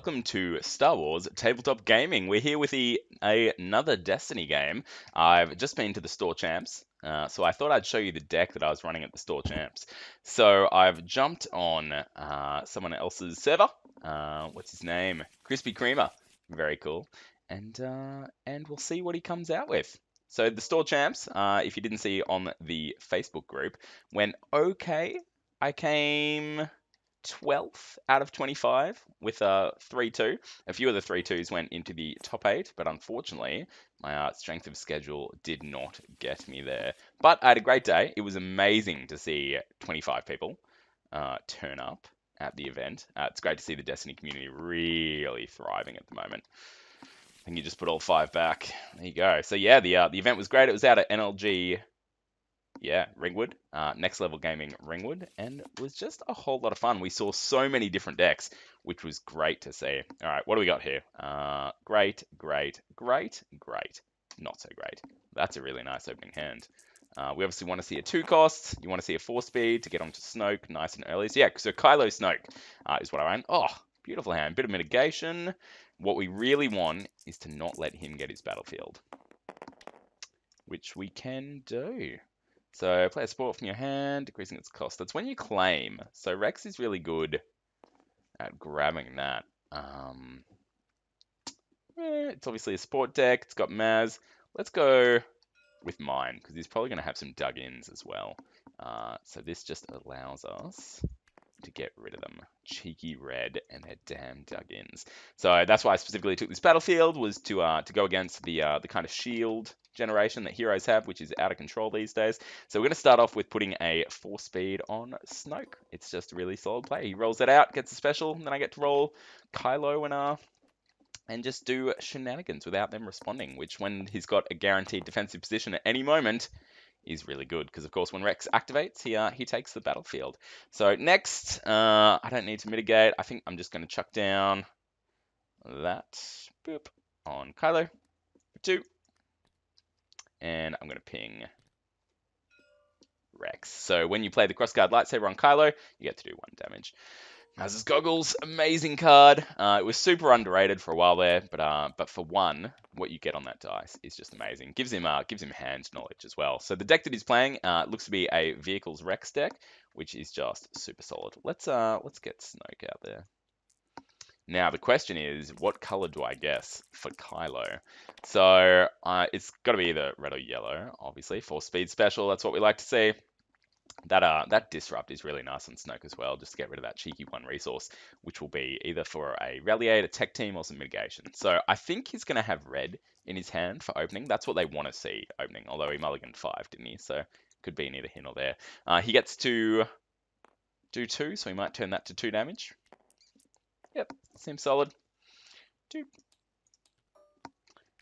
welcome to Star Wars Tabletop Gaming. We're here with another Destiny game. I've just been to the Store Champs, so I thought I'd show you the deck that I was running at the Store Champs. So I've jumped on someone else's server. What's his name? Crispy Creamer. Very cool. And we'll see what he comes out with. So the Store Champs, if you didn't see on the Facebook group, went okay. I came 12th out of 25 with a 3-2. A few of the 3-2s went into the top 8, but unfortunately, my strength of schedule did not get me there. But I had a great day. It was amazing to see 25 people turn up at the event. It's great to see the Destiny community really thriving at the moment. I think you just put all 5 back. There you go. So yeah, the event was great. It was out at NLG. Yeah, Ringwood, Next Level Gaming Ringwood, and it was just a whole lot of fun. We saw so many different decks, which was great to see. All right, what do we got here? Great, great, great, great. Not so great. That's a really nice opening hand. We obviously want to see a 2 cost. You want to see a 4 speed to get onto Snoke nice and early. So yeah, so Kylo Snoke is what I ran. Oh, beautiful hand. Bit of mitigation. What we really want is to not let him get his battlefield, which we can do. So play a sport from your hand, decreasing its cost. That's when you claim. So Rex is really good at grabbing that. It's obviously a sport deck. It's got Maz. Let's go with mine, because he's probably going to have some dug-ins as well. So this just allows us to get rid of them. Cheeky red and their damn dug-ins. So that's why I specifically took this battlefield, was to go against the kind of shield generation that heroes have, which is out of control these days. So we're going to start off with putting a 4 speed on Snoke. It's just a really solid play. He rolls it out, gets a special, and then I get to roll Kylo and just do shenanigans without them responding, which when he's got a guaranteed defensive position at any moment is really good, because of course when Rex activates, he takes the battlefield. So next, I don't need to mitigate. I think I'm just going to chuck down that boop on Kylo for 2. And I'm going to ping Rex. So when you play the crossguard lightsaber on Kylo, you get to do 1 damage. Maz's Goggles, amazing card. It was super underrated for a while there, but for 1, what you get on that dice is just amazing. Gives him hand knowledge as well. So the deck that he's playing looks to be a Vehicles Rex deck, which is just super solid. Let's get Snoke out there. Now, the question is, what color do I guess for Kylo? So it's got to be either red or yellow, obviously. 4 speed special, that's what we like to see. That disrupt is really nice on Snoke as well, just to get rid of that cheeky 1 resource, which will be either for a Ralliate, a tech team, or some mitigation. So I think he's going to have red in his hand for opening. That's what they want to see opening, although he mulliganed 5, didn't he? So could be neither here nor there. He gets to do 2, so he might turn that to 2 damage. Yep, seems solid. 2.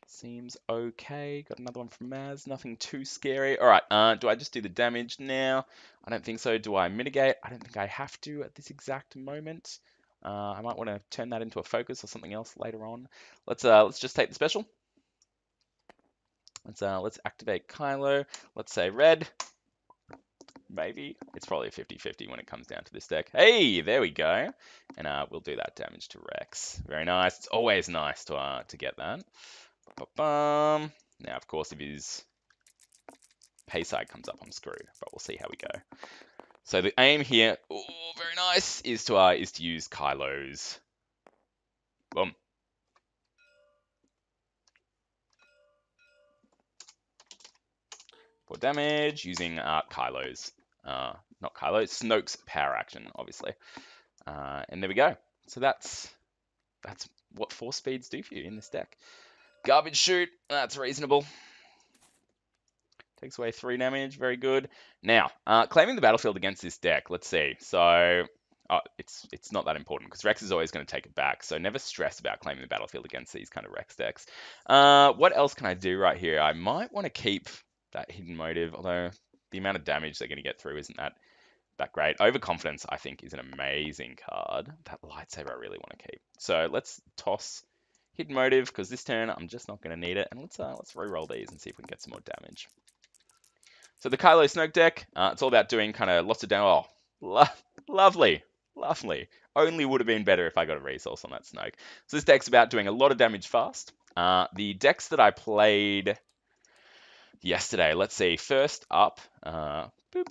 Seems okay. Got another one from Maz. Nothing too scary. All right, do I just do the damage now? I don't think so. Do I mitigate? I don't think I have to at this exact moment. I might want to turn that into a focus or something else later on. Let's just take the special. Let's activate Kylo. Let's say red. Maybe. It's probably a 50-50 when it comes down to this deck. Hey, there we go. And we'll do that damage to Rex. Very nice. It's always nice to get that. Now, of course, if his pay side comes up, I'm screwed. But we'll see how we go. So the aim here, oh, very nice, is to use Kylo's. Boom. For damage, using Kylo's. Not Kylo, Snoke's power action, obviously. And there we go. So that's what 4 speeds do for you in this deck. Garbage Shoot, that's reasonable. Takes away 3 damage, very good. Now, claiming the battlefield against this deck, let's see. So, it's not that important, because Rex is always going to take it back, so never stress about claiming the battlefield against these kind of Rex decks. What else can I do right here? I might want to keep that Hidden Motive, although the amount of damage they're going to get through isn't that great. Overconfidence, I think, is an amazing card. That lightsaber I really want to keep. So let's toss Hidden Motive, because this turn I'm just not going to need it. And let's re-roll these and see if we can get some more damage. So the Kylo Snoke deck, it's all about doing kind of lots of damage. Oh, lovely. Lovely. Only would have been better if I got a resource on that Snoke. So this deck's about doing a lot of damage fast. The decks that I played yesterday, let's see. First up, boop.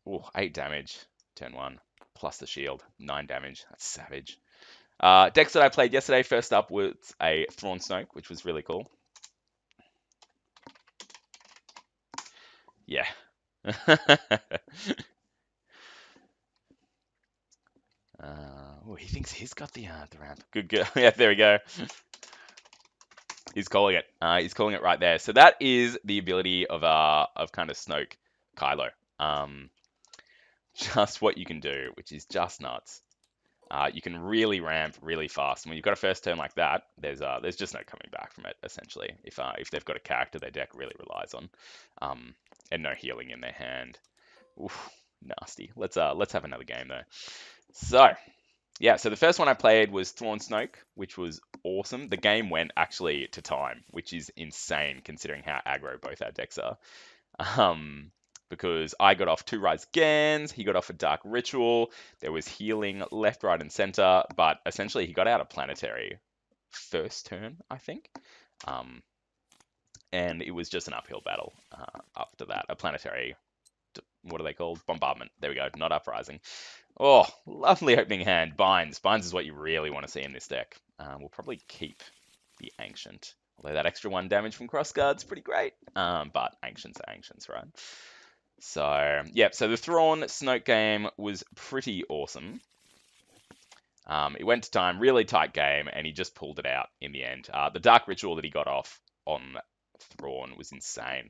Ooh, 8 damage, turn 1, plus the shield, 9 damage. That's savage. Decks that I played yesterday, first up was a Thrawn Snoke, which was really cool. Yeah. He thinks he's got the ramp. Good girl. Yeah, there we go. He's calling it. He's calling it right there. So that is the ability of kind of Snoke, Kylo. Um, just what you can do, which is just nuts. You can really ramp really fast. And when you've got a first turn like that, there's just no coming back from it. Essentially, if they've got a character their deck really relies on, and no healing in their hand. Oof, nasty. Let's have another game though. So yeah, so the first one I played was Thrawn Snoke, which was awesome. The game went actually to time, which is insane considering how aggro both our decks are. Um, because I got off 2 Rise Gans, he got off a Dark Ritual, there was healing left, right, and center, but essentially he got out of Planetary first turn, I think. And it was just an uphill battle after that. A Planetary, what are they called? Bombardment. There we go, not Uprising. Oh, lovely opening hand. Binds. Binds is what you really want to see in this deck. We'll probably keep the Ancient. Although that extra 1 damage from Crossguard's pretty great. But Ancients are Ancients, right? So, yeah, so the Thrawn Snoke game was pretty awesome. It went to time, really tight game, and he just pulled it out in the end. The Dark Ritual that he got off on Thrawn was insane.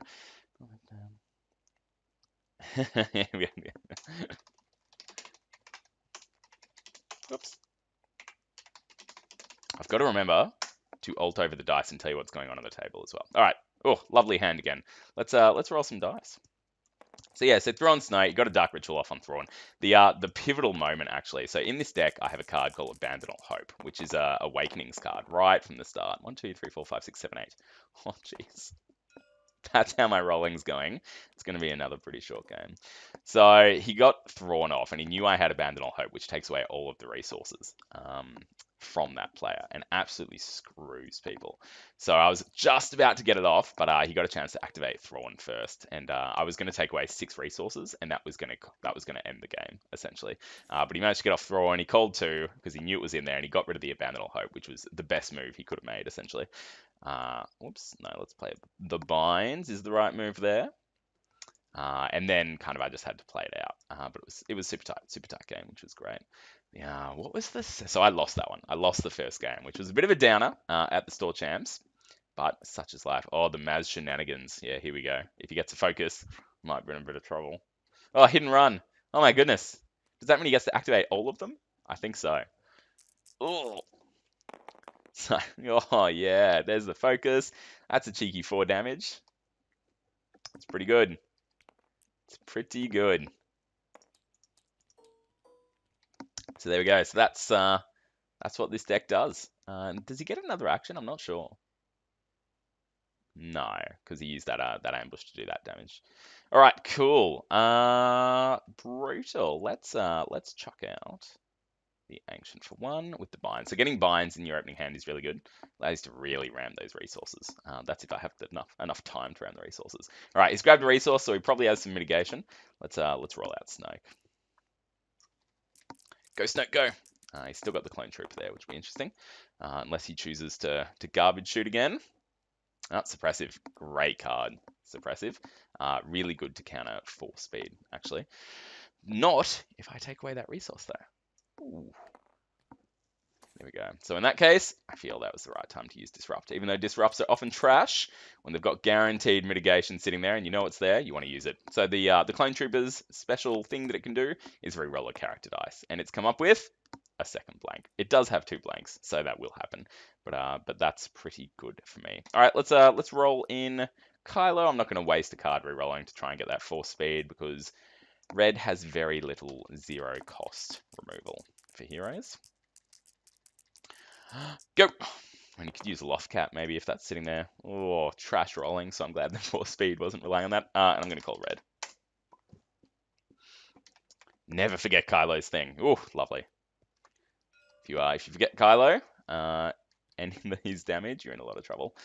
Oops. I've got to remember to alt over the dice and tell you what's going on the table as well. All right. Oh, lovely hand again. Let's roll some dice. So yeah, so Thrawn Snoke, you got a Dark Ritual off on Thrawn. The pivotal moment actually. So in this deck, I have a card called Abandon All Hope, which is a Awakenings card right from the start. 1, 2, 3, 4, 5, 6, 7, 8. Oh jeez. That's how my rolling's going. It's going to be another pretty short game. So he got Thrawn off, and he knew I had Abandon All Hope, which takes away all of the resources from that player and absolutely screws people. So I was just about to get it off, but he got a chance to activate Thrawn first, and I was going to take away 6 resources, and that was going to end the game essentially. But he managed to get off Thrawn. He called 2 because he knew it was in there, and he got rid of the Abandon All Hope, which was the best move he could have made essentially. Whoops, no, let's play the binds is the right move there. And then kind of I just had to play it out. But it was super tight game, which was great. Yeah, what was this? So I lost that one. I lost the first game, which was a bit of a downer at the store champs, but such is life. Oh, the Maz shenanigans. Yeah, here we go. If he gets a focus, might be in a bit of trouble. Oh, hit and run. Oh my goodness. Does that mean he gets to activate all of them? I think so. Oh. So, oh yeah, there's the focus. That's a cheeky 4 damage. It's pretty good. It's pretty good. So there we go. So that's what this deck does. Does he get another action? I'm not sure. No, because he used that ambush to do that damage. All right, cool. Brutal. Let's chuck out the Ancient for 1 with the binds. So getting binds in your opening hand is really good. Allows you to really ram those resources. That's if I have enough time to ram the resources. All right, he's grabbed a resource, so he probably has some mitigation. Let's roll out Snoke. Go Snoke, go! He's still got the clone trooper there, which will be interesting. Unless he chooses to garbage shoot again. Suppressive. Great card. Suppressive. Really good to counter force speed, actually. Not if I take away that resource, though. Ooh. There we go. So in that case, I feel that was the right time to use Disrupt. Even though Disrupts are often trash, when they've got guaranteed mitigation sitting there and you know it's there, you want to use it. So the Clone Trooper's special thing that it can do is re-roll a character dice. And it's come up with a second blank. It does have 2 blanks, so that will happen. But that's pretty good for me. All right, let's roll in Kylo. I'm not going to waste a card re-rolling to try and get that force speed because red has very little 0 cost removal for heroes. Go! And you could use a Loft Cap maybe if that's sitting there. Oh, trash rolling, so I'm glad the force speed wasn't relying on that. And I'm going to call red. Never forget Kylo's thing. Ooh, lovely. If you forget Kylo, and his damage, you're in a lot of trouble.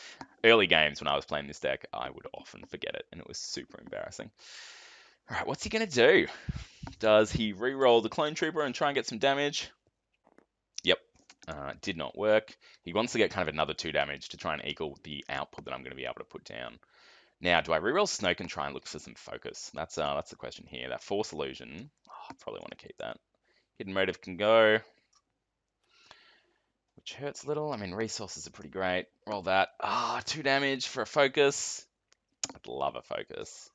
Early games when I was playing this deck, I would often forget it, and it was super embarrassing. All right, what's he gonna do? Does he re-roll the Clone Trooper and try and get some damage? Yep, did not work. He wants to get kind of another 2 damage to try and equal the output that I'm going to be able to put down. Now, do I reroll Snoke and try and look for some focus? That's the question here. That Force Illusion, I probably want to keep that. Hidden Motive can go, which hurts a little. I mean, resources are pretty great. Roll that. 2 damage for a focus. I'd love a focus.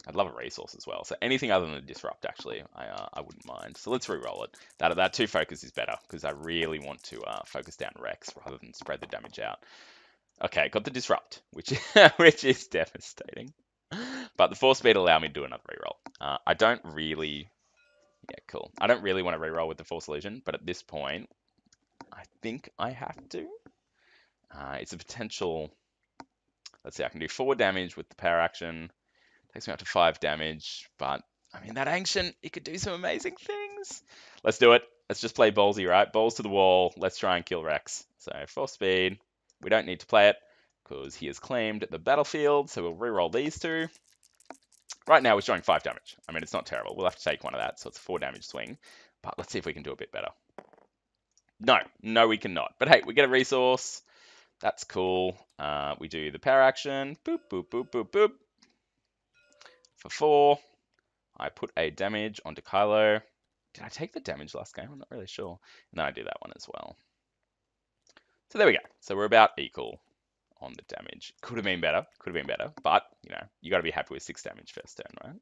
I'd love a resource as well. So anything other than a disrupt, actually, I wouldn't mind. So let's re-roll it. That 2 focus is better because I really want to focus down Rex rather than spread the damage out. Okay, got the disrupt, which which is devastating. But the force speed allow me to do another reroll. I don't really, yeah, cool. I don't really want to reroll with the force illusion, but at this point, I think I have to. It's a potential. Let's see, I can do 4 damage with the power action. Takes me up to 5 damage, but I mean, that ancient, it could do some amazing things. Let's do it. Let's just play ballsy, right? Balls to the wall. Let's try and kill Rex. So, force speed. We don't need to play it because he has claimed the battlefield, so we'll reroll these 2. Right now, we're showing 5 damage. I mean, it's not terrible. We'll have to take one of that, so it's a 4 damage swing. But let's see if we can do a bit better. No, we cannot. But hey, we get a resource. That's cool. We do the power action. Boop, boop, boop, boop, boop. For 4, I put a damage onto Kylo. Did I take the damage last game? I'm not really sure. And then I do that one as well. So there we go. So we're about equal on the damage. Could have been better. But, you got to be happy with 6 damage first turn, right?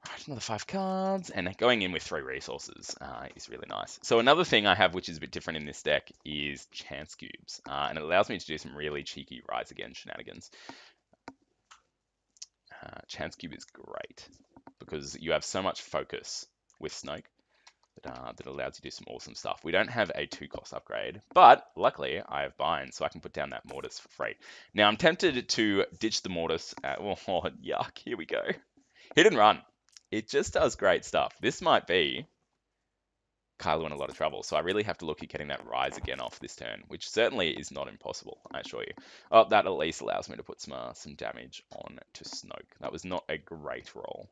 Right, another 5 cards. And going in with 3 resources is really nice. So another thing I have, which is a bit different in this deck, is Chance Cubes. And it allows me to do some really cheeky Rise Again shenanigans. Chance Cube is great because you have so much focus with Snoke that allows you to do some awesome stuff. We don't have a 2-cost upgrade, but luckily I have Bind, so I can put down that Mortis for free. Now I'm tempted to ditch the Mortis. Yuck, here we go. Hit and run. It just does great stuff. This might be Kylo in a lot of trouble, so I really have to look at getting that Rise Again off this turn, which certainly is not impossible, I assure you. Oh, that at least allows me to put some damage on to Snoke. That was not a great roll.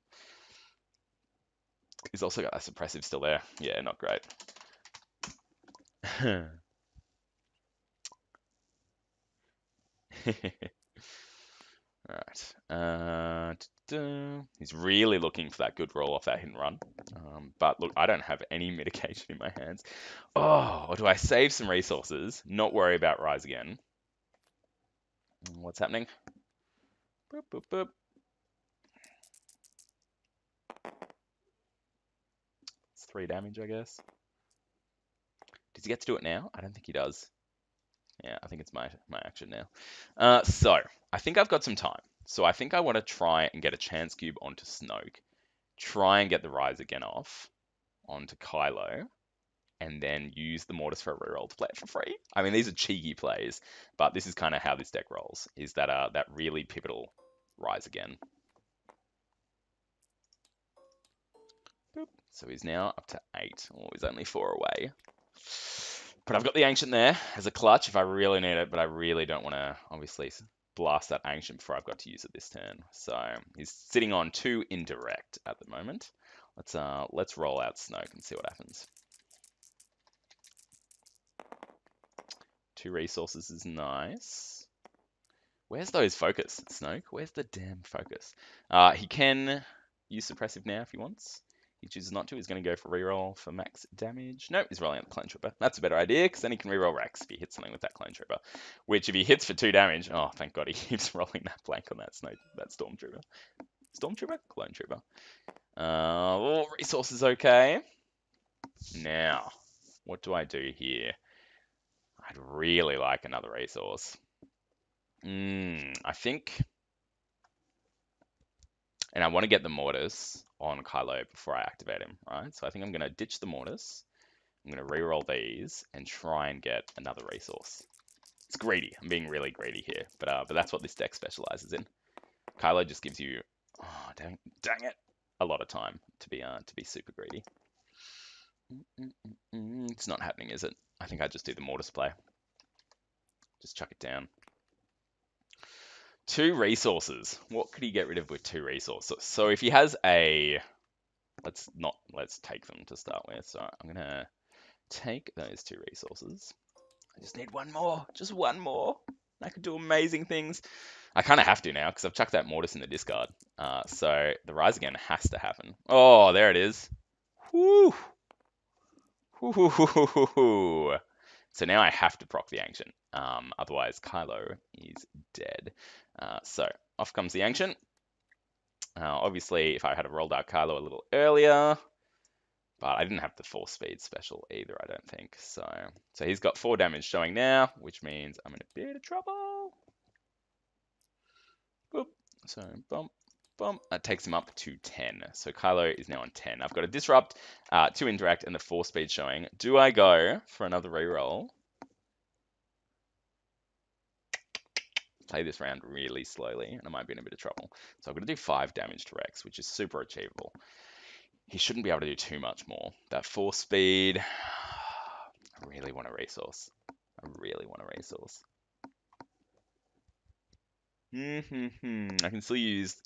He's also got a suppressive still there. Yeah, not great. Alright. He's really looking for that good roll off that hit and run. But look, I don't have any mitigation in my hands. Oh, or do I save some resources? Not worry about Rise Again. What's happening? Boop, boop, boop. It's 3 damage, I guess. Does he get to do it now? I don't think he does. Yeah, I think it's my action now. So, I think I've got some time. So I think I want to try and get a Chance Cube onto Snoke. Try and get the Rise Again off onto Kylo. And then use the Mortis for a reroll to play it for free. I mean, these are cheeky plays, but this is kind of how this deck rolls, is that that really pivotal Rise Again. Boop. So he's now up to 8. Oh, he's only 4 away. But I've got the Ancient there as a clutch if I really need it, but I really don't want to, obviously, blast that Ancient before I've got to use it this turn. So he's sitting on 2 indirect at the moment. Let's roll out Snoke and see what happens. 2 resources is nice. Where's those focus, Snoke? Where's the damn focus? He can use suppressive now if he wants. He chooses not to. He's going to go for reroll for max damage. Nope, he's rolling out the Clone Trooper. That's a better idea, because then he can reroll Rex if he hits something with that Clone Trooper. Which, if he hits for 2 damage, oh, thank God, he keeps rolling that blank on that Stormtrooper. Stormtrooper? Clone Trooper. Resources okay. Now, what do I do here? I'd really like another resource. I think... And I want to get the Mortis on Kylo before I activate him, right? So I think I'm going to ditch the Mortis. I'm going to reroll these and try and get another resource. It's greedy. I'm being really greedy here, but that's what this deck specializes in. Kylo just gives you... Oh, dang it. a lot of time to be super greedy. It's not happening, is it? I think I just do the mortis play. Just chuck it down. 2 resources. What could he get rid of with 2 resources? So if he has a, let's take them to start with. So I'm gonna take those 2 resources. I just need one more, just one more. I could do amazing things. I kind of have to now because I've chucked that mortis in the discard. So the rise again has to happen. Oh, there it is. Whoo! Whoo! So now I have to proc the ancient. Otherwise, Kylo is dead. So off comes the ancient. Obviously, if I had rolled out Kylo a little earlier, but I didn't have the force speed special either, I don't think. So he's got 4 damage showing now, which means I'm in a bit of trouble. Boop. So bump, bump. That takes him up to 10. So Kylo is now on 10. I've got a disrupt, 2 interact, and the force speed showing. Do I go for another reroll? Play this round really slowly, and I might be in a bit of trouble. So I'm going to do 5 damage to Rex, which is super achievable. He shouldn't be able to do too much more. That force speed, I really want a resource. I really want a resource. I can still use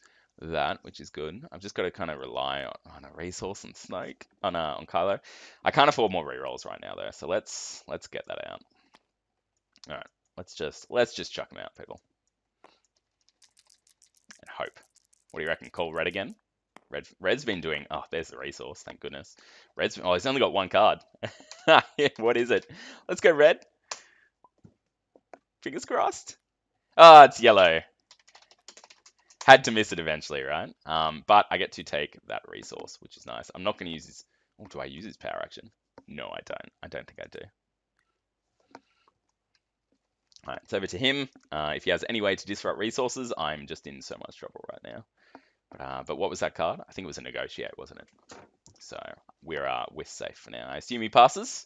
that, which is good. I've just got to kind of rely on a resource and Snoke on Kylo. I can't afford more rerolls right now though, so let's get that out. All right, let's just chuck them out, people, and hope. What do you reckon? Call red again? Red's been doing. Oh, there's the resource. Thank goodness. Oh, he's only got 1 card. What is it? Let's go red. Fingers crossed. Ah, it's yellow. Had to miss it eventually, right? But I get to take that resource, which is nice. I'm not going to use his... Oh, do I use his power action? No, I don't. I don't think I do. All right, it's over to him. If he has any way to disrupt resources, I'm just in so much trouble right now. But what was that card? I think it was a negotiate, wasn't it? So we're safe for now. I assume he passes.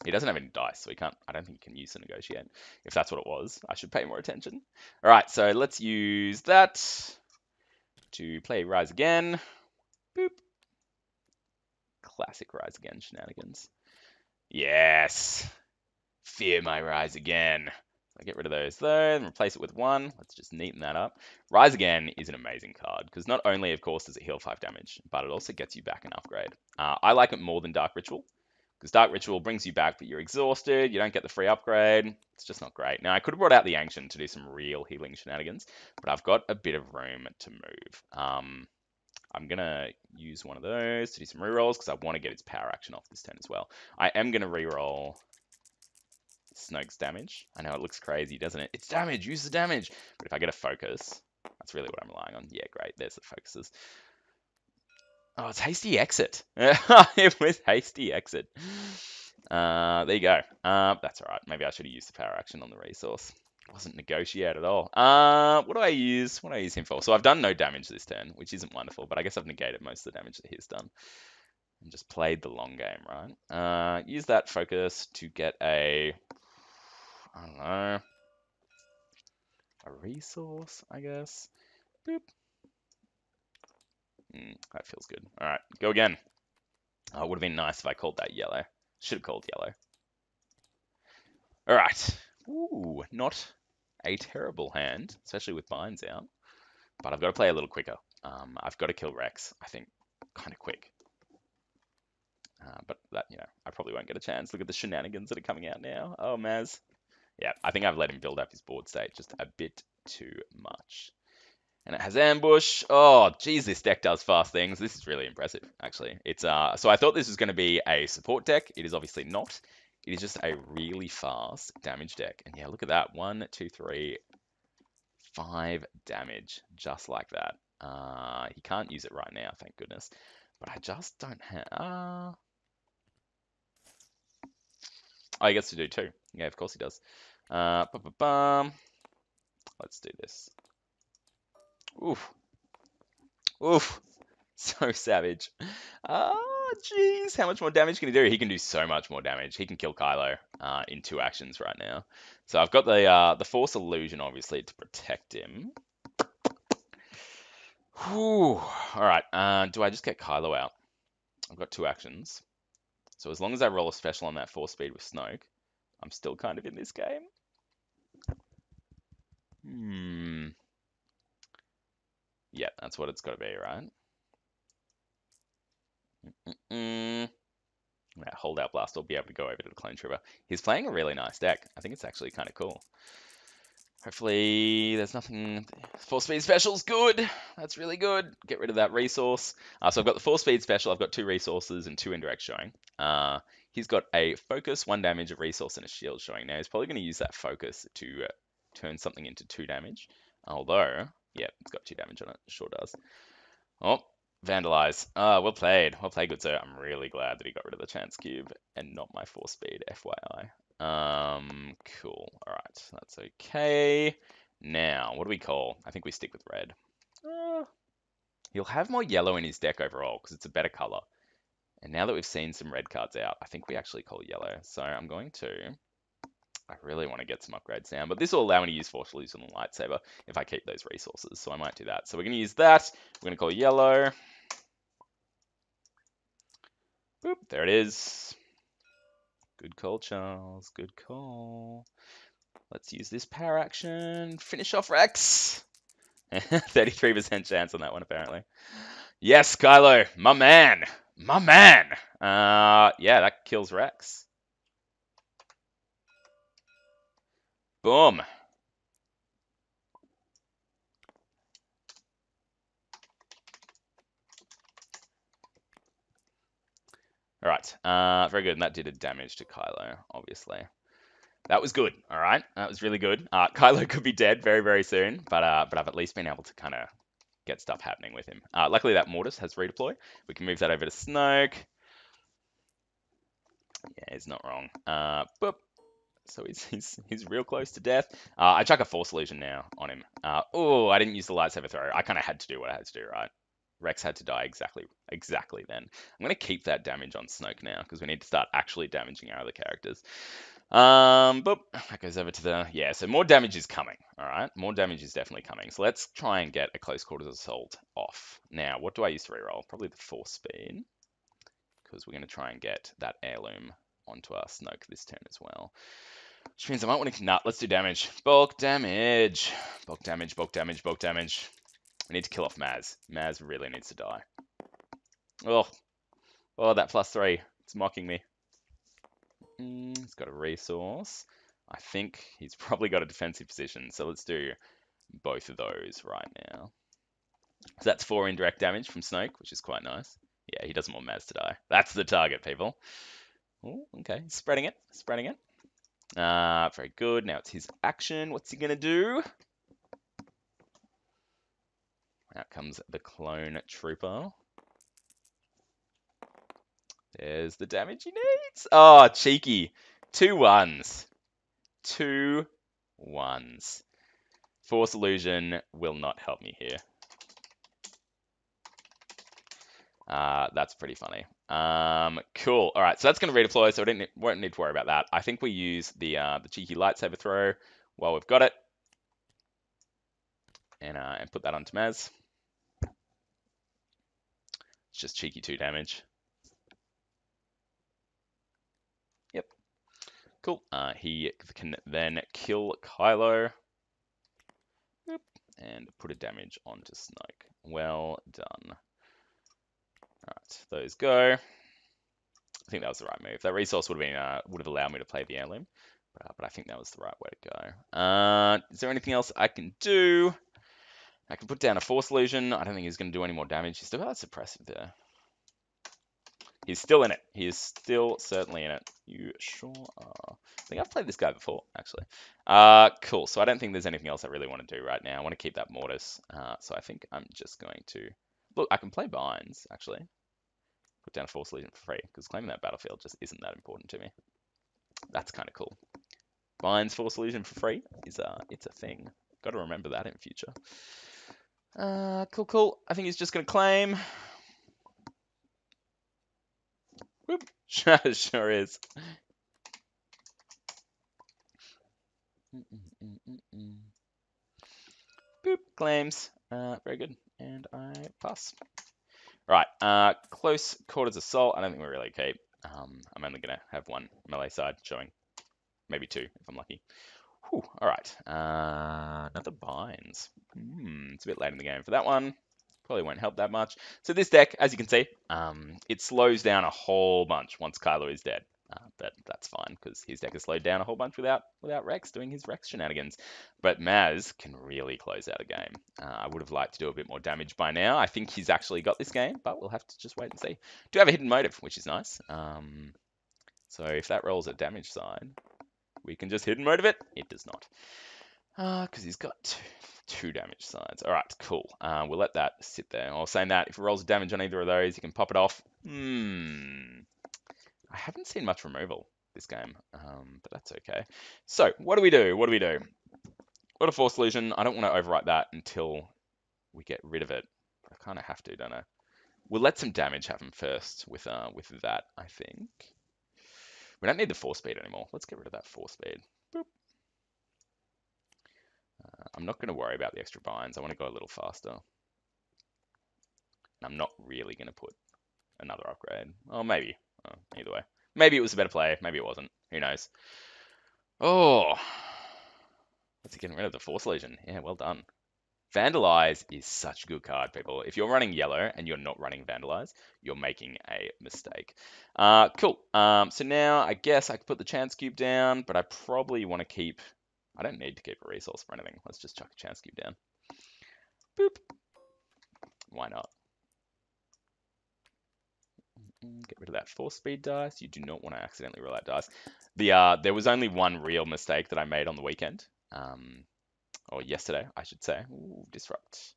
He doesn't have any dice, so he can't. I don't think he can use the negotiate. If that's what it was, I should pay more attention. All right, so let's use that to play Rise Again. Boop. Classic Rise Again shenanigans. Yes. Fear my Rise Again. I get rid of those though and replace it with 1. Let's just neaten that up. Rise Again is an amazing card because not only, of course, does it heal 5 damage, but it also gets you back an upgrade. I like it more than Dark Ritual because Dark Ritual brings you back, but you're exhausted. You don't get the free upgrade. It's just not great. Now, I could have brought out the Ancient to do some real healing shenanigans, but I've got a bit of room to move. I'm going to use one of those to do some rerolls because I want to get its power action off this turn as well. I am going to reroll Snoke's damage. I know it looks crazy, doesn't it? It's damage, use the damage. But if I get a focus, that's really what I'm relying on. Yeah, great, there's the focuses. Oh, it's hasty exit. It was hasty exit. There you go. That's all right. Maybe I should have used the power action on the resource. It wasn't negotiate at all. What do I use? What do I use him for? So I've done no damage this turn, which isn't wonderful, but I guess I've negated most of the damage that he's done. And just played the long game, right? Use that focus to get a... I don't know. A resource, I guess. Boop. That feels good. All right, go again. Oh, it would have been nice if I called that yellow. Should have called yellow. All right. Ooh, not a terrible hand, especially with binds out. But I've got to play a little quicker. I've got to kill Rex, I think, kind of quick. But that, I probably won't get a chance. Look at the shenanigans that are coming out now. Oh, Maz. Yeah, I think I've let him build up his board state just a bit too much. And it has ambush. Oh, geez, this deck does fast things. This is really impressive, actually. It's so I thought this was going to be a support deck. It is obviously not. It is just a really fast damage deck. And yeah, look at that. 1, 2, 3, 5 damage, just like that. He can't use it right now, thank goodness. But I just don't have... Oh, he gets to do 2. Yeah, of course he does. Let's do this. Oof. Oof. So savage. Jeez. How much more damage can he do? He can do so much more damage. He can kill Kylo in 2 actions right now. So I've got the Force Illusion, obviously, to protect him. Whew. All right. Do I just get Kylo out? I've got 2 actions. So as long as I roll a special on that 4 speed with Snoke, I'm still kind of in this game. Hmm. Yeah, that's what it's got to be, right? That holdout blast will be able to go over to the clone trooper. He's playing a really nice deck. I think it's actually kind of cool. Hopefully there's nothing. 4 speed special's good. That's really good. Get rid of that resource. So I've got the 4 speed special. I've got 2 resources and 2 indirects showing. He's got a focus, 1 damage, a resource, and a shield showing. Now he's probably going to use that focus to turn something into 2 damage. Although, yeah, it's got 2 damage on it. It sure does. Oh, vandalize. Well played. Well played, good sir. I'm really glad that he got rid of the chance cube and not my 4 speed, FYI. Cool. All right, that's okay. Now, what do we call? I think we stick with red. He'll have more yellow in his deck overall because it's a better color. And now that we've seen some red cards out, I think we actually call yellow. So I'm going to. I really want to get some upgrades now, but this will allow me to use Force Illusion on the lightsaber if I keep those resources. So I might do that. So we're going to use that. We're going to call yellow. Boop, there it is. Good call, Charles. Good call. Let's use this power action. Finish off Rex. 33% chance on that one, apparently. Yes, Kylo. My man. My man. Yeah, that kills Rex. Boom. All right. Very good. And that did a damage to Kylo, obviously. That was good. All right. That was really good. Kylo could be dead very, very soon, but I've at least been able to kind of get stuff happening with him. Luckily, that Mortis has redeploy. We can move that over to Snoke. Yeah, he's not wrong. Boop. So he's real close to death. I chuck a Force Illusion now on him. Oh, I didn't use the lightsaber throw. I kind of had to do what I had to do, right? Rex had to die exactly then. I'm going to keep that damage on Snoke now because we need to start actually damaging our other characters. But that goes over to the, yeah, so more damage is coming, all right? More damage is definitely coming. So let's try and get a close quarters assault off. Now, what do I use to reroll? Probably the Force speed because we're going to try and get that heirloom onto our Snoke this turn as well. Which means I might want to, nah, let's do damage. Bulk damage. Bulk damage, bulk damage, bulk damage. We need to kill off Maz. Maz really needs to die. Oh, that +3. It's mocking me. He's got a resource. I think he's probably got a defensive position, so let's do both of those right now. So that's 4 indirect damage from Snoke, which is quite nice. Yeah, he doesn't want Maz to die. That's the target, people. Oh, okay, spreading it, spreading it. Very good. Now it's his action. What's he gonna do? Out comes the clone trooper. There's the damage he needs. Oh, cheeky. 2 1s. 2 1s. Force Illusion will not help me here. That's pretty funny. Cool. All right, so that's going to redeploy, so we won't need to worry about that. I think we use the cheeky lightsaber throw while we've got it, and put that onto Maz. It's just cheeky 2 damage. Yep. Cool. He can then kill Kylo. Yep. And put a damage onto Snoke. Well done. Alright, those go. I think that was the right move. That resource would have allowed me to play the heirloom, but I think that was the right way to go. Is there anything else I can do? I can put down a Force Illusion. I don't think he's going to do any more damage. He's still got that suppressive there. He's still in it. He is still certainly in it. You sure are. I think I've played this guy before, actually. Cool. So I don't think there's anything else I really want to do right now. I want to keep that Mortis. So I think I'm just going to... Look, I can play Binds, actually. Put down a Force Legion for free, because claiming that battlefield just isn't that important to me. That's kind of cool. Binds Force Illusion for free is it's a thing. Got to remember that in future. Cool. I think he's just going to claim. Whoop. Sure is. Boop. Claims. Very good. and I pass. Right, close quarters assault. I don't think we're really keep. I'm only going to have one melee side showing. Maybe two, if I'm lucky. Whew, all right, another binds. It's a bit late in the game for that one. Probably won't help that much. So this deck, as you can see, it slows down a whole bunch once Kylo is dead. But that's fine, because his deck is slowed down a whole bunch without Rex doing his Rex shenanigans. But Maz can really close out a game. I would have liked to do a bit more damage by now. I think he's actually got this game, but we'll have to just wait and see. Do have a hidden motive, which is nice. So if that rolls a damage side, we can just hidden motive it. It does not. Because he's got two damage sides. All right, cool. We'll let that sit there. I was saying that if it rolls damage on either of those, you can pop it off. I haven't seen much removal this game, but that's okay. So what do we do? What do we do? Got a Force Illusion. I don't want to overwrite that until we get rid of it. I kind of have to, don't I? We'll let some damage happen first with that, I think. We don't need the Force Speed anymore. Let's get rid of that Force Speed. Boop. I'm not going to worry about the extra binds. I want to go a little faster. I'm not really going to put another upgrade. Oh, maybe. Oh, either way. Maybe it was a better play. Maybe it wasn't. Who knows? Oh. What's he getting rid of? The Force Legion. Yeah, well done. Vandalize is such a good card, people. If you're running yellow and you're not running Vandalize, you're making a mistake. Cool. So now I guess I could put the Chance Cube down, but I probably want to keep... I don't need to keep a resource for anything. Let's just chuck a Chance Cube down. Boop. Why not? Get rid of that Force Speed dice. You do not want to accidentally roll that dice. There was only one real mistake that I made on the weekend. Or yesterday, I should say. Ooh, Disrupt.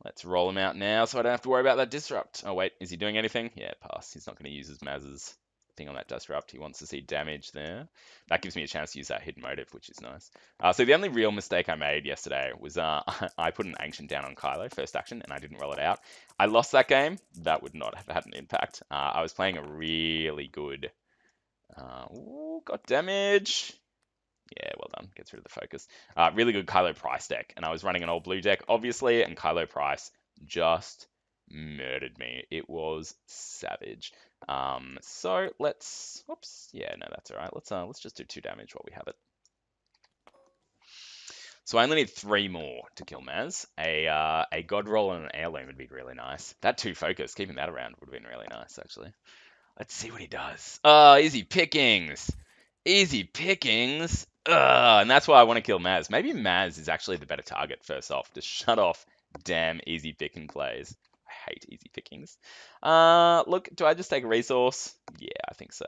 Let's roll him out now so I don't have to worry about that Disrupt. Oh, wait. Is he doing anything? Yeah, pass. He's not going to use his Maz's thing on that Disrupt. He wants to see damage there. That gives me a chance to use that hidden motive, which is nice. So the only real mistake I made yesterday was I put an Ancient down on Kylo, first action, and I didn't roll it out. I lost that game. That would not have had an impact. I was playing a really good... ooh, got damage. Yeah, well done. Gets rid of the focus. Really good Kylo Price deck. And I was running an old blue deck, obviously, and Kylo Price just murdered me. It was savage. So let's... Oops. Yeah, no, that's all right. Let's just do 2 damage while we have it. So I only need 3 more to kill Maz. A God Roll and an Heirloom would be really nice. That 2 focus, keeping that around would have been really nice, actually. Let's see what he does. Easy pickings. Easy pickings. And that's why I want to kill Maz. Maybe Maz is actually the better target, first off. Just shut off damn easy picking plays. I hate easy pickings. Look, do I just take a resource? Yeah, I think so.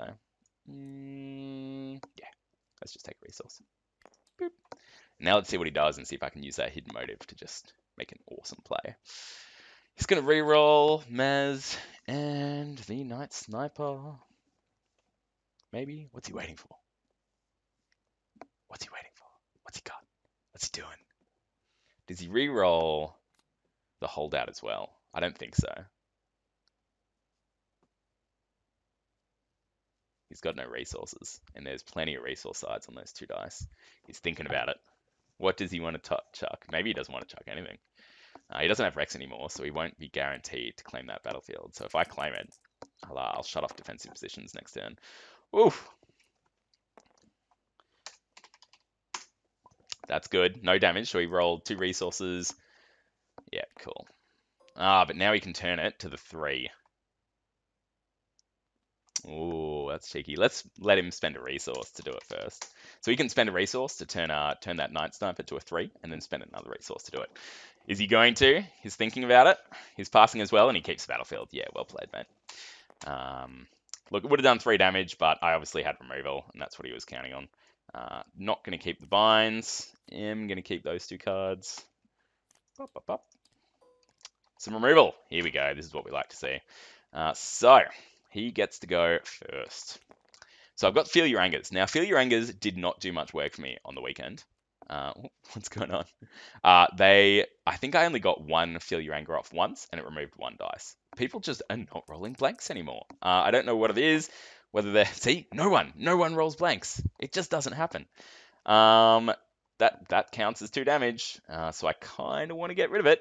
Yeah, let's just take a resource. Boop. Now let's see what he does and see if I can use that hidden motive to just make an awesome play. He's going to reroll Maz and the Night Sniper. Maybe? What's he waiting for? What's he waiting for? What's he got? What's he doing? Does he re-roll the holdout as well? I don't think so. He's got no resources, and there's plenty of resource sides on those 2 dice. He's thinking about it. What does he want to chuck? Maybe he doesn't want to chuck anything. He doesn't have Rex anymore, so he won't be guaranteed to claim that battlefield. So if I claim it, I'll shut off defensive positions next turn. Oof. That's good. No damage, so he rolled 2 resources. Yeah, cool. But now he can turn it to the 3. Ooh, that's cheeky. Let's let him spend a resource to do it first. So he can spend a resource to turn that Night Sniper to a 3, and then spend another resource to do it. Is he going to? He's thinking about it. He's passing as well, and he keeps the battlefield. Yeah, well played, mate. Look, it would have done 3 damage, but I obviously had removal, and that's what he was counting on. Not going to keep the binds. Am going to keep those 2 cards. Bop, bop, bop. Some removal. Here we go. This is what we like to see. So he gets to go first. So I've got Feel Your Angers. Now, Feel Your Angers did not do much work for me on the weekend. What's going on? I think I only got 1 Feel Your Anger off once, and it removed 1 dice. People just are not rolling blanks anymore. I don't know what it is. Whether they're... See? No one rolls blanks. It just doesn't happen. That counts as 2 damage. So I kind of want to get rid of it.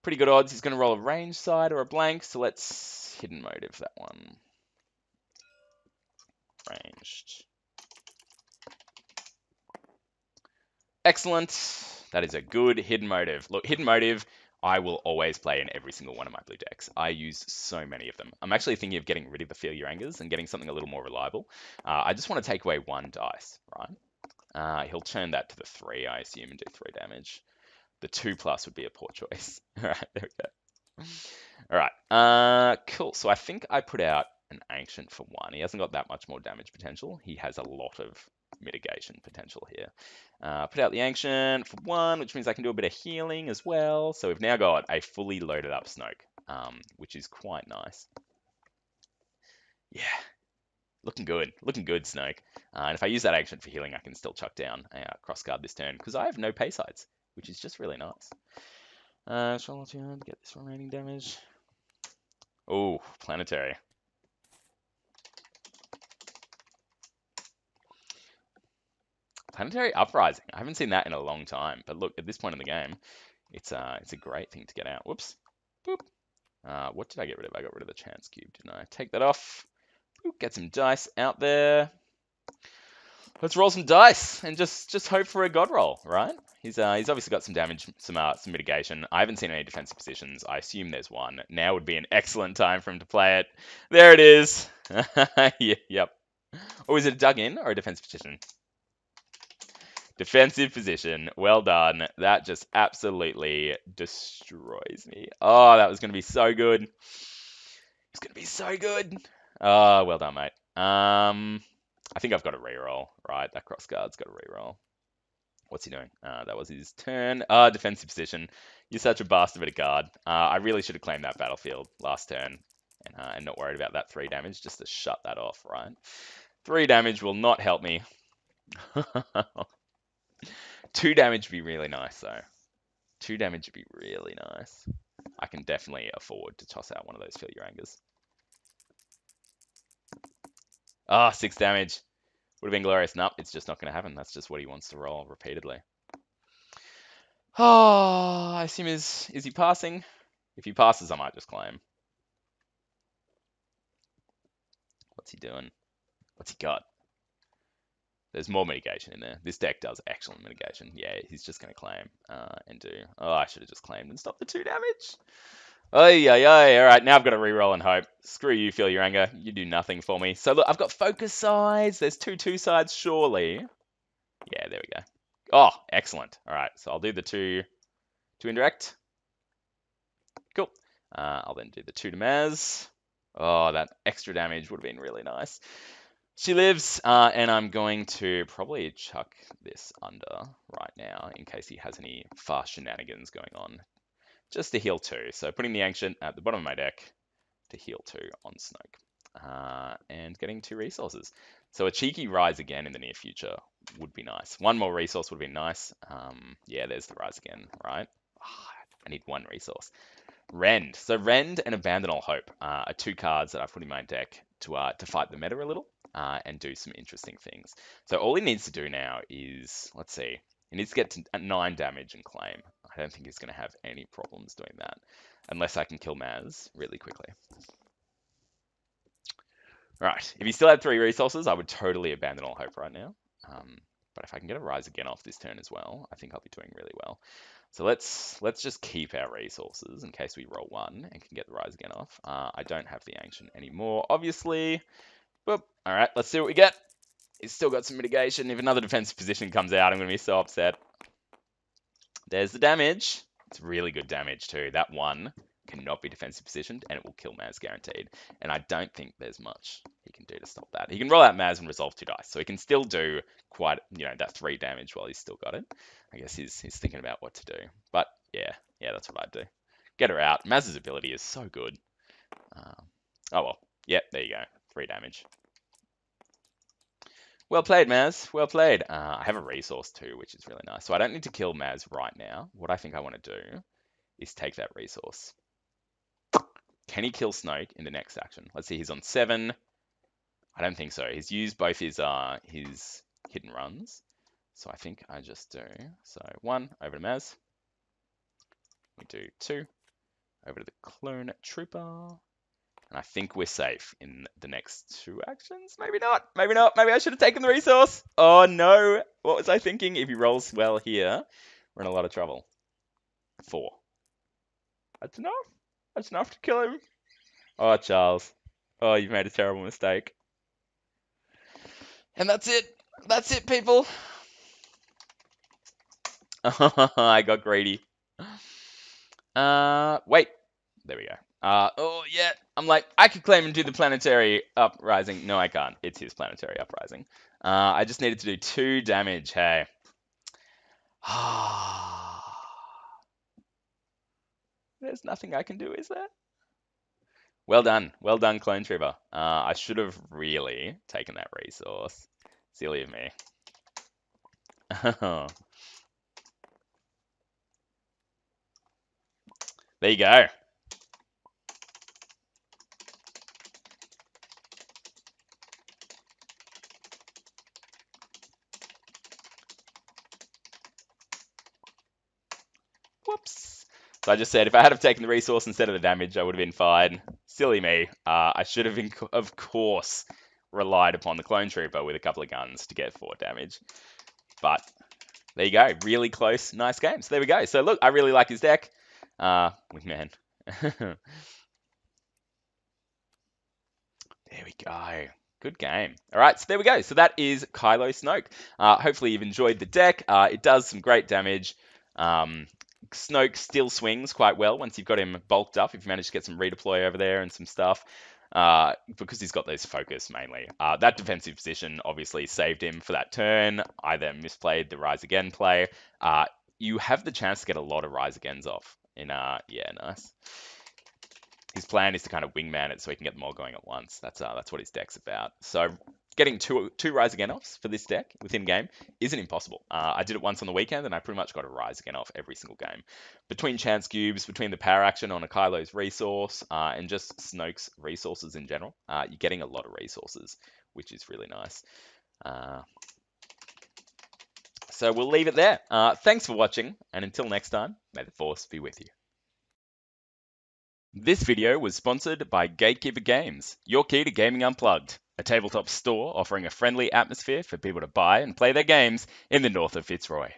Pretty good odds he's going to roll a range side or a blank, so let's hidden motive that one. Ranged. Excellent. That is a good hidden motive. Look, hidden motive, I will always play in every single one of my blue decks. I use so many of them. I'm actually thinking of getting rid of the Feel Your Angers and getting something a little more reliable. I just want to take away 1 dice, right? He'll turn that to the 3, I assume, and do 3 damage. The 2+ would be a poor choice. All right, there we go. All right, cool. So I think I put out an Ancient for 1. He hasn't got that much more damage potential. He has a lot of mitigation potential here. Put out the Ancient for 1, which means I can do a bit of healing as well. So we've now got a fully loaded up Snoke, which is quite nice. Yeah, looking good, Snoke. And if I use that Ancient for healing, I can still chuck down a crossguard this turn because I have no pay sides, which is just really nice. Charlatan, get this remaining damage. Oh, planetary. Planetary Uprising. I haven't seen that in a long time, but look, at this point in the game, it's a great thing to get out. Whoops. Boop. What did I get rid of? I got rid of the chance cube, didn't I? Take that off. Boop, get some dice out there. Let's roll some dice and just hope for a god roll, right? He's obviously got some damage, some mitigation. I haven't seen any defensive positions. I assume there's one. Now would be an excellent time for him to play it. There it is. Yep. Or is it a dug in or a defensive position? Defensive position. Well done. That just absolutely destroys me. Oh, that was going to be so good. It's going to be so good. Oh, well done, mate. I think I've got a reroll, right? That crossguard's got a reroll. What's he doing? That was his turn. Defensive position. You're such a bastard with a guard. I really should have claimed that battlefield last turn and not worried about that 3 damage just to shut that off, right? 3 damage will not help me. 2 damage would be really nice, though. 2 damage would be really nice. I can definitely afford to toss out one of those Feel Your Angers. 6 damage. Would have been glorious. Nope, it's just not going to happen. That's just what he wants to roll repeatedly. Oh, I assume is he passing? If he passes, I might just claim. What's he doing? What's he got? There's more mitigation in there. This deck does excellent mitigation. Yeah, he's just going to claim and do... Oh, I should have just claimed and stopped the 2 damage. Ay. All right, now I've got to reroll and hope. Screw you, Feel Your Anger. You do nothing for me. So look, I've got focus sides. There's 2 sides, surely. Yeah, there we go. Oh, excellent. All right, so I'll do the 2 indirect. Cool. I'll then do the 2 to Maz. Oh, that extra damage would have been really nice. She lives, and I'm going to probably chuck this under right now in case he has any fast shenanigans going on. Just to heal 2. So putting the Ancient at the bottom of my deck to heal 2 on Snoke. And getting 2 resources. So a cheeky Rise again in the near future would be nice. 1 more resource would be nice. Yeah, there's the Rise again, right? I need 1 resource. Rend. So Rend and Abandon All Hope are 2 cards that I've put in my deck to fight the meta a little and do some interesting things. So all he needs to do now is, let's see, he needs to get to 9 damage and claim. I don't think he's going to have any problems doing that unless I can kill Maz really quickly. Right, if he still had 3 resources, I would totally Abandon All Hope right now. But if I can get a Rise again off this turn as well, I think I'll be doing really well. So let's just keep our resources in case we roll 1 and can get the Rise again off. I don't have the Ancient anymore, obviously. Boop. All right, let's see what we get. He's still got some mitigation. If another defensive position comes out, I'm going to be so upset. There's the damage. It's really good damage too. That 1 cannot be defensive positioned, and it will kill Maz guaranteed. And I don't think there's much he can do to stop that. He can roll out Maz and resolve 2 dice, so he can still do quite, that 3 damage while he's still got it. I guess he's thinking about what to do. But yeah, that's what I'd do. Get her out. Maz's ability is so good. Oh well. Yep, there you go. 3 damage. Well played, Maz. Well played. I have a resource too, which is really nice. So I don't need to kill Maz right now. What I think I want to do is take that resource. Can he kill Snoke in the next action? Let's see, he's on 7. I don't think so. He's used both his hidden runs. So I think I just do. So 1 over to Maz. We do 2. over to the clone trooper. And I think we're safe in the next 2 actions. Maybe not. Maybe not. Maybe I should have taken the resource. Oh, no. What was I thinking? If he rolls well here, we're in a lot of trouble. 4. That's enough. That's enough to kill him. Oh, Charles. Oh, you've made a terrible mistake. And that's it. That's it, people. I got greedy. Wait. There we go. Oh, yeah. I'm like, I could claim and do the planetary uprising. No, I can't. It's his planetary uprising. I just needed to do 2 damage. Hey. There's nothing I can do, is there? Well done. Well done, Clone Trooper. I should have really taken that resource. Silly of me. There you go. Whoops. So I just said if I had have taken the resource instead of the damage, I would have been fine. Silly me. I should have, of course, relied upon the Clone Trooper with a couple of guns to get 4 damage. But there you go. Really close. Nice game. So there we go. So look, I really like his deck. Man. There we go. Good game. All right, so there we go. So that is Kylo Snoke. Hopefully you've enjoyed the deck. It does some great damage. Snoke still swings quite well once you've got him bulked up, if you manage to get some redeploy over there and some stuff, because he's got those focus mainly. That defensive position obviously saved him for that turn, either misplayed the Rise Again play. You have the chance to get a lot of Rise Agains off. Yeah, nice. His plan is to kind of wingman it so he can get them all going at once. That's what his deck's about. So getting two Rise Again offs for this deck within game isn't impossible. I did it once on the weekend and I pretty much got a Rise Again off every single game. Between chance cubes, between the power action on a Kylo's resource, and just Snoke's resources in general, you're getting a lot of resources, which is really nice. So we'll leave it there. Thanks for watching, and until next time, may the Force be with you. This video was sponsored by Gatekeeper Games, your key to gaming unplugged, a tabletop store offering a friendly atmosphere for people to buy and play their games in the north of Fitzroy.